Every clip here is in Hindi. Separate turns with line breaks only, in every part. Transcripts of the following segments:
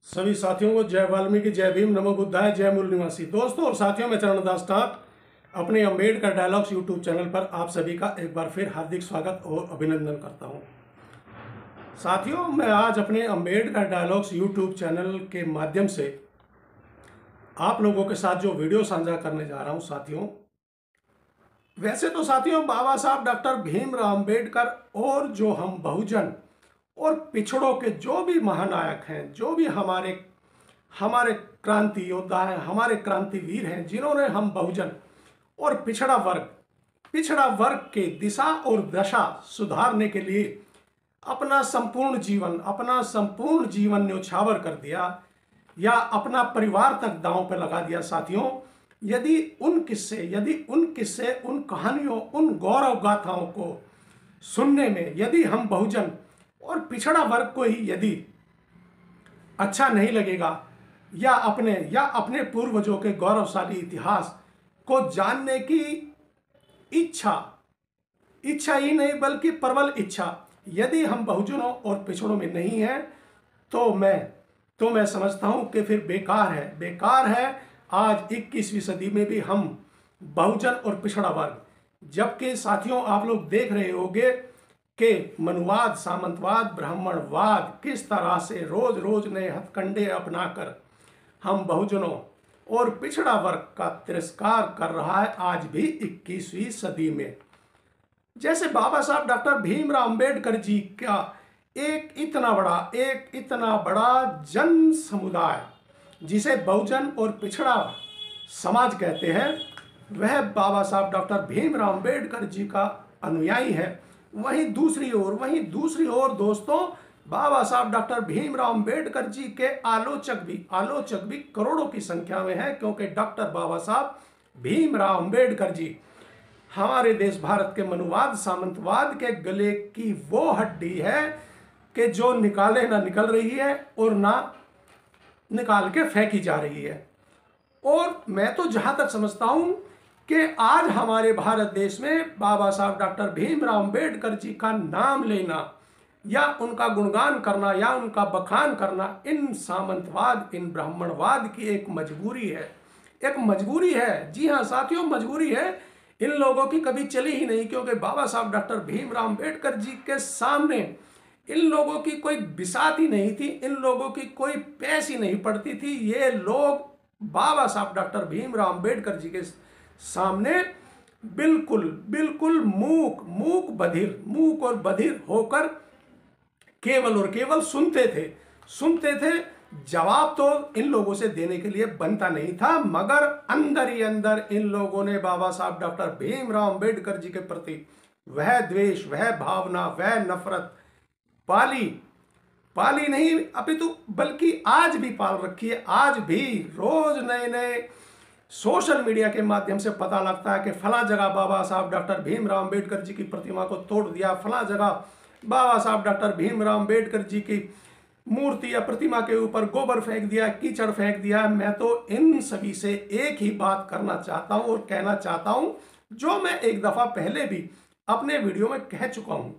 सभी साथियों को जय वाल्मीकि, जय भीम, नमो बुद्धाय, जय मूल निवासी। दोस्तों और साथियों, मैं चरणदास ठाक अपने अम्बेडकर डायलॉग्स यूट्यूब चैनल पर आप सभी का एक बार फिर हार्दिक स्वागत और अभिनंदन करता हूं। साथियों, मैं आज अपने अम्बेडकर डायलॉग्स यूट्यूब चैनल के माध्यम से आप लोगों के साथ जो वीडियो साझा करने जा रहा हूं साथियों, वैसे तो साथियों बाबा साहब डॉक्टर भीमराव अम्बेडकर और जो हम बहुजन और पिछड़ों के जो भी महानायक हैं, जो भी हमारे हमारे क्रांति योद्धा हैं, हमारे क्रांतिवीर हैं, जिन्होंने हम बहुजन और पिछड़ा वर्ग के दिशा और दशा सुधारने के लिए अपना संपूर्ण जीवन न्यौछावर कर दिया या अपना परिवार तक दांव पे लगा दिया साथियों। यदि उन किस्से, उन कहानियों, उन गौरव गाथाओं को सुनने में यदि हम बहुजन और पिछड़ा वर्ग को ही यदि अच्छा नहीं लगेगा या अपने पूर्वजों के गौरवशाली इतिहास को जानने की इच्छा ही नहीं बल्कि प्रबल इच्छा यदि हम बहुजनों और पिछड़ों में नहीं है तो मैं समझता हूं कि फिर बेकार है आज 21वीं सदी में भी हम बहुजन और पिछड़ा वर्ग। जबकि साथियों आप लोग देख रहे होंगे कि मनुवाद, सामंतवाद, ब्राह्मणवाद किस तरह से रोज रोज नए हथकंडे अपनाकर हम बहुजनों और पिछड़ा वर्ग का तिरस्कार कर रहा है आज भी 21वीं सदी में। जैसे बाबा साहब डॉक्टर भीमराव अंबेडकर जी का एक इतना बड़ा जन समुदाय जिसे बहुजन और पिछड़ा समाज कहते हैं, वह बाबा साहब डॉक्टर भीमराव अंबेडकर जी का अनुयायी है। वहीं दूसरी ओर दोस्तों, बाबा साहब डॉक्टर भीमराव अंबेडकर जी के आलोचक भी करोड़ों की संख्या में है, क्योंकि डॉक्टर बाबा साहब भीमराव अंबेडकर जी हमारे देश भारत के मनुवाद, सामंतवाद के गले की वो हड्डी है कि जो निकाले ना निकल रही है और ना निकाल के फेंकी जा रही है। और मैं तो जहां तक समझता हूं कि आज हमारे भारत देश में बाबा साहब डॉक्टर भीमराव अंबेडकर जी का नाम लेना या उनका गुणगान करना या उनका बखान करना इन सामंतवाद, इन ब्राह्मणवाद की एक मजबूरी है। जी हाँ साथियों, मजबूरी है। इन लोगों की कभी चली ही नहीं, क्योंकि बाबा साहब डॉक्टर भीमराव अंबेडकर जी के सामने इन लोगों की कोई बिसात ही नहीं थी, इन लोगों की कोई पैस ही नहीं पड़ती थी। ये लोग बाबा साहब डॉक्टर भीमराव अंबेडकर जी के सामने बिल्कुल मूक और बधिर होकर केवल और केवल सुनते थे। जवाब तो इन लोगों से देने के लिए बनता नहीं था, मगर अंदर ही अंदर इन लोगों ने बाबा साहब डॉक्टर भीमराव अंबेडकर जी के प्रति वह द्वेष, वह भावना, वह नफरत पाली नहीं अपितु बल्कि आज भी पाल रखी है। आज भी रोज नए सोशल मीडिया के माध्यम से पता लगता है कि फला जगह बाबा साहब डॉक्टर भीमराव अंबेडकर जी की प्रतिमा को तोड़ दिया, फला जगह बाबा साहब डॉक्टर भीमराव अंबेडकर जी की मूर्ति या प्रतिमा के ऊपर गोबर फेंक दिया, कीचड़ फेंक दिया। मैं तो इन सभी से एक ही बात करना चाहता हूं और कहना चाहता हूं, जो मैं एक दफा पहले भी अपने वीडियो में कह चुका हूं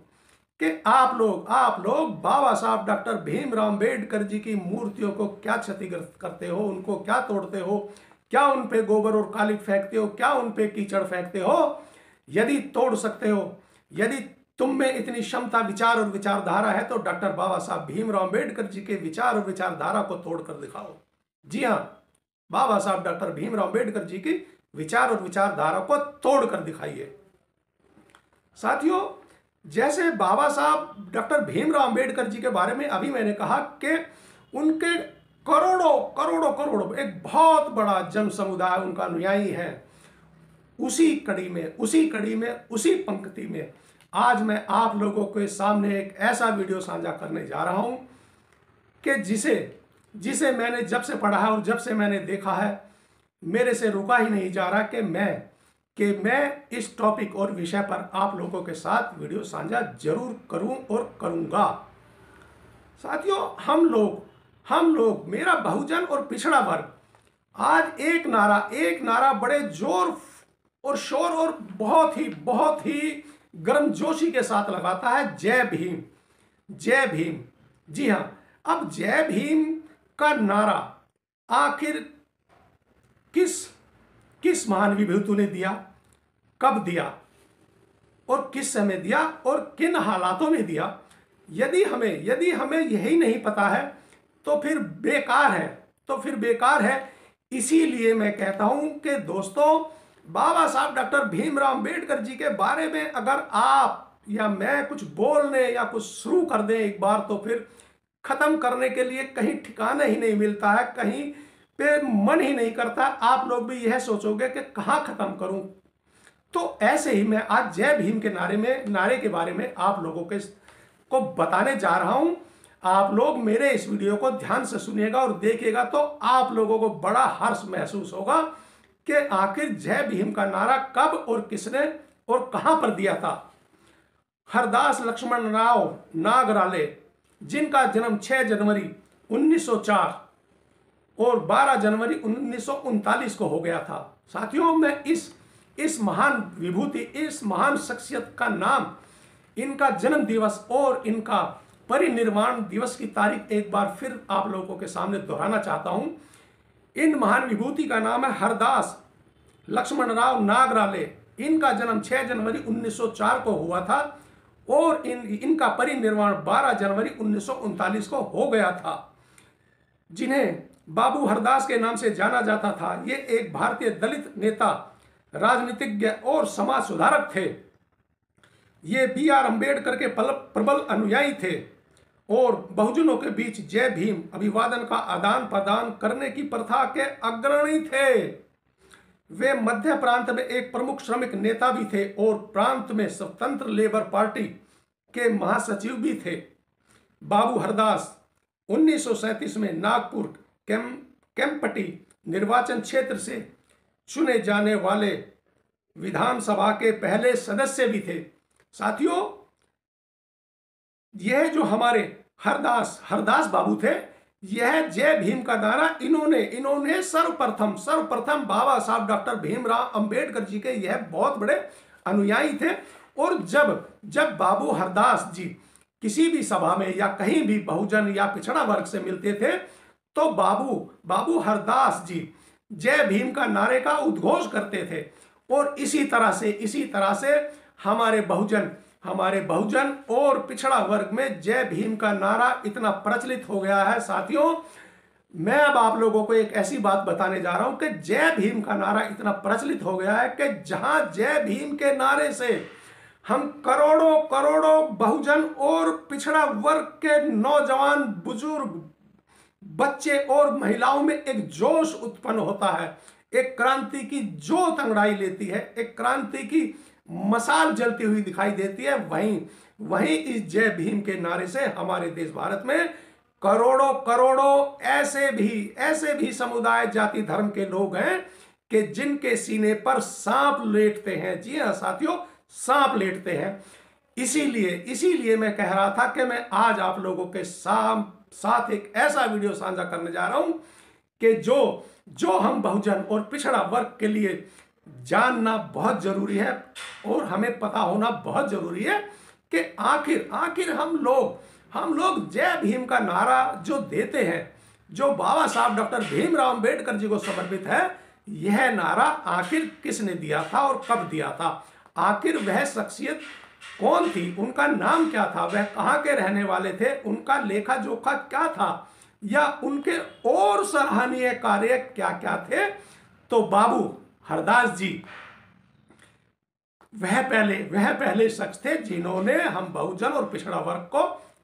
कि आप लोग बाबा साहब डॉक्टर भीमराव अंबेडकर जी की मूर्तियों को क्या क्षतिग्रस्त करते हो, उनको क्या तोड़ते हो, क्या उन पे गोबर और कालिक फेंकते हो, क्या उन पे कीचड़ फेंकते हो? यदि तोड़ सकते हो, यदि तुम में इतनी क्षमता, विचार और विचारधारा है, तो डॉक्टर बाबा साहब भीमराव अंबेडकर जी के विचार और विचारधारा को तोड़कर दिखाओ। जी हाँ, बाबा साहब डॉक्टर भीमराव अंबेडकर जी की विचार और विचारधारा को तोड़कर दिखाइए। साथियों, जैसे बाबा साहब डॉक्टर भीमराव अंबेडकर जी के बारे में अभी मैंने कहा कि उनके करोड़ों एक बहुत बड़ा जन समुदाय उनका अनुयायी है। उसी कड़ी में उसी पंक्ति में आज मैं आप लोगों के सामने एक ऐसा वीडियो साझा करने जा रहा हूं कि जिसे मैंने जब से पढ़ा है और जब से मैंने देखा है, मेरे से रुका ही नहीं जा रहा कि मैं इस टॉपिक और विषय पर आप लोगों के साथ वीडियो साझा जरूर करूं और करूंगा। साथियों, हम लोग मेरा बहुजन और पिछड़ा वर्ग आज एक नारा बड़े जोर और शोर और बहुत ही गर्मजोशी के साथ लगाता है, जय भीम। जी हाँ, अब जय भीम का नारा आखिर किस किस महान विभूति ने दिया, कब दिया और किस समय दिया और किन हालातों में दिया? यदि हमें यही नहीं पता है तो फिर बेकार है। इसीलिए मैं कहता हूं कि दोस्तों, बाबा साहब डॉक्टर भीमराव अंबेडकर जी के बारे में अगर आप या मैं कुछ बोलने या कुछ शुरू कर दें एक बार, तो फिर खत्म करने के लिए कहीं ठिकाना ही नहीं मिलता है, कहीं पे मन ही नहीं करता। आप लोग भी यह सोचोगे कि कहाँ खत्म करूं। तो ऐसे ही मैं आज जय भीम के नारे के बारे में आप लोगों को बताने जा रहा हूं। आप लोग मेरे इस वीडियो को ध्यान से सुनिएगा और देखिएगा तो आप लोगों को बड़ा हर्ष महसूस होगा कि आखिर जय भीम का नारा कब और किसने और कहां पर दिया था। हरदास लक्ष्मण राव नागराले, जिनका जन्म 6 जनवरी 1904 और 12 जनवरी 1939 को हो गया था। साथियों, मैं इस महान विभूति, इस महान शख्सियत का नाम, इनका जन्म दिवस और इनका परिनिर्वाण दिवस की तारीख एक बार फिर आप लोगों के सामने दोहराना चाहता हूं। इन महान विभूति का नाम है हरदास लक्ष्मण राव नागराले। इनका जन्म 6 जनवरी 1904 को हुआ था और इनका परिनिर्वाण 12 जनवरी 1939 को हो गया था। जिन्हें बाबू हरदास के नाम से जाना जाता था, ये एक भारतीय दलित नेता, राजनीतिज्ञ और समाज सुधारक थे। ये B.R. अम्बेडकर के प्रबल अनुयायी थे और बहुजनों के बीच जय भीम अभिवादन का आदान प्रदान करने की प्रथा के अग्रणी थे। वे मध्य प्रांत में एक प्रमुख श्रमिक नेता भी थे और प्रांत में स्वतंत्र लेबर पार्टी के महासचिव भी थे। बाबू हरदास 1937 में नागपुर केम्पटी निर्वाचन क्षेत्र से चुने जाने वाले विधानसभा के पहले सदस्य भी थे। साथियों, यह जो हमारे हरदास बाबू थे, यह जय भीम का नारा इन्होंने सर्वप्रथम बाबा साहब डॉक्टर भीमराव अंबेडकर जी के यह बहुत बड़े अनुयायी थे। और जब बाबू हरदास जी किसी भी सभा में या कहीं भी बहुजन या पिछड़ा वर्ग से मिलते थे, तो बाबू हरदास जी जय भीम का नारे का उद्घोष करते थे। और इसी तरह से हमारे बहुजन और पिछड़ा वर्ग में जय भीम का नारा इतना प्रचलित हो गया है। साथियों, मैं अब आप लोगों को एक ऐसी बात बताने जा रहा हूं कि जय भीम का नारा इतना प्रचलित हो गया है कि जहां जय भीम के नारे से हम करोड़ों बहुजन और पिछड़ा वर्ग के नौजवान, बुजुर्ग, बच्चे और महिलाओं में एक जोश उत्पन्न होता है, एक क्रांति की जोत अंगड़ाई लेती है, एक क्रांति की मशाल जलती हुई दिखाई देती है। वहीं इस जय भीम के नारे से हमारे देश भारत में करोड़ों ऐसे भी समुदाय, जाति, धर्म के लोग हैं कि जिनके सीने पर सांप लेटते हैं। जी हां साथियों, सांप लेटते हैं। इसीलिए मैं कह रहा था कि मैं आज आप लोगों के साथ एक ऐसा वीडियो साझा करने जा रहा हूं कि जो हम बहुजन और पिछड़ा वर्ग के लिए जानना बहुत जरूरी है और हमें पता होना बहुत जरूरी है कि आखिर हम लोग जय भीम का नारा जो देते हैं, जो बाबा साहब डॉक्टर भीमराव अंबेडकर जी को समर्पित है, यह नारा आखिर किसने दिया था और कब दिया था? आखिर वह शख्सियत कौन थी? उनका नाम क्या था? वह कहाँ के रहने वाले थे? उनका लेखा जोखा क्या था? या उनके और सराहनीय कार्य क्या क्या थे? तो बाबू हरदास जी वह पहले शख्स थे जिन्होंने हम बहुजन और पिछड़ा वर्ग को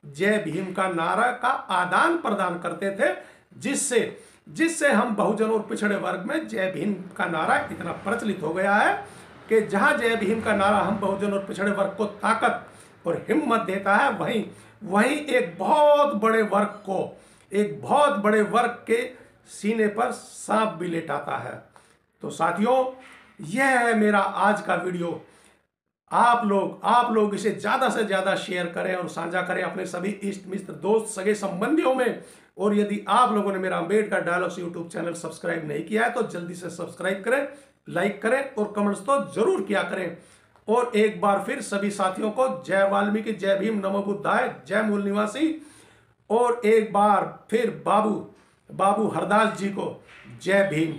जय भीम का नारा का आदान प्रदान करते थे, जिससे हम बहुजन और पिछड़े वर्ग में जय भीम का नारा इतना प्रचलित हो गया है कि जहां जय भीम का नारा हम बहुजन और पिछड़े वर्ग को ताकत और हिम्मत देता है, वहीं एक बहुत बड़े वर्ग के सीने पर सांप भी लेटाता है। तो साथियों, यह है मेरा आज का वीडियो। आप लोग इसे ज्यादा से ज्यादा शेयर करें और साझा करें अपने सभी इष्ट मित्र, दोस्त, सगे संबंधियों में। और यदि आप लोगों ने मेरा Ambedkar dialogues YouTube channel subscribe नहीं किया है तो जल्दी से सब्सक्राइब करें, लाइक करें और कमेंट्स तो जरूर किया करें। और एक बार फिर सभी साथियों को जय वाल्मीकि, जय भीम, नमो बुद्धाय, जय मूल निवासी। और एक बार फिर बाबू बाबू हरदास जी को जय भीम।